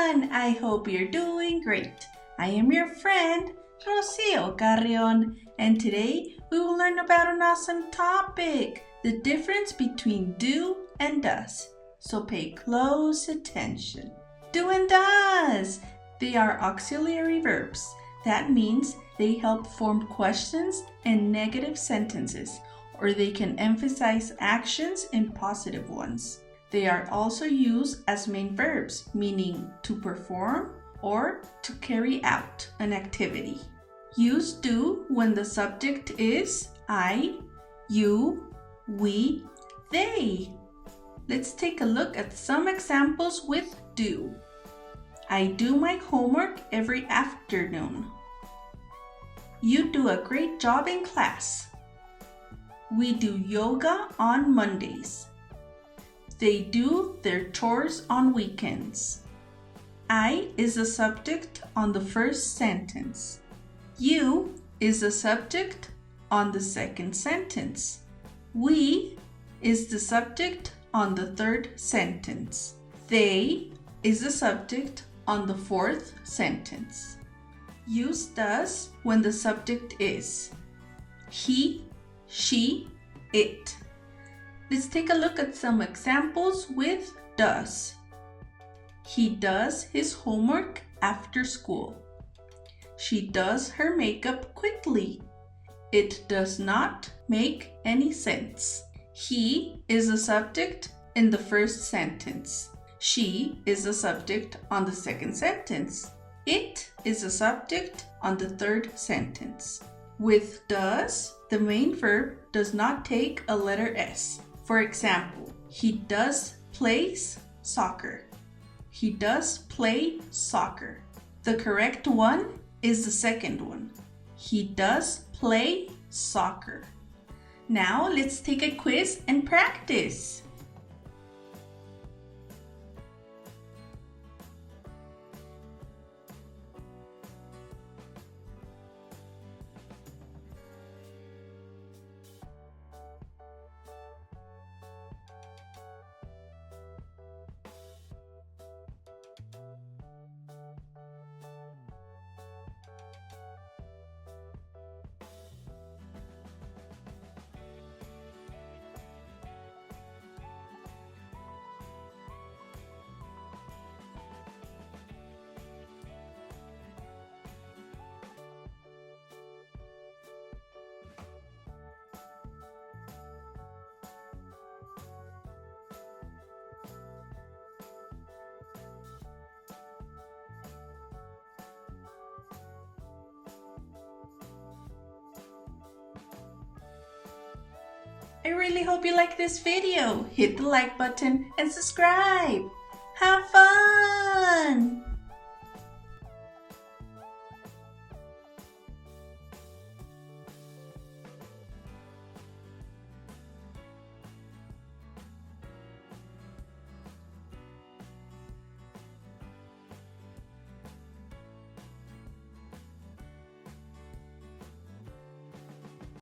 everyone! I hope you're doing great. I am your friend, Rocio Carrion, and today we will learn about an awesome topic, the difference between do and does. So pay close attention. Do and does. They are auxiliary verbs. That means they help form questions and negative sentences, or they can emphasize actions and positive ones. They are also used as main verbs, meaning to perform or to carry out an activity. Use do when the subject is I, you, we, they. Let's take a look at some examples with do. I do my homework every afternoon. You do a great job in class. We do yoga on Mondays. They do their chores on weekends. I is the subject on the first sentence. You is the subject on the second sentence. We is the subject on the third sentence. They is the subject on the fourth sentence. Use does when the subject is he, she, it. Let's take a look at some examples with does. He does his homework after school. She does her makeup quickly. It does not make any sense. He is the subject in the first sentence. She is the subject on the second sentence. It is the subject on the third sentence. With does, the main verb does not take a letter S. For example, he does plays soccer. He does play soccer. The correct one is the second one. He does play soccer. Now let's take a quiz and practice. I really hope you like this video. Hit the like button and subscribe. Have fun!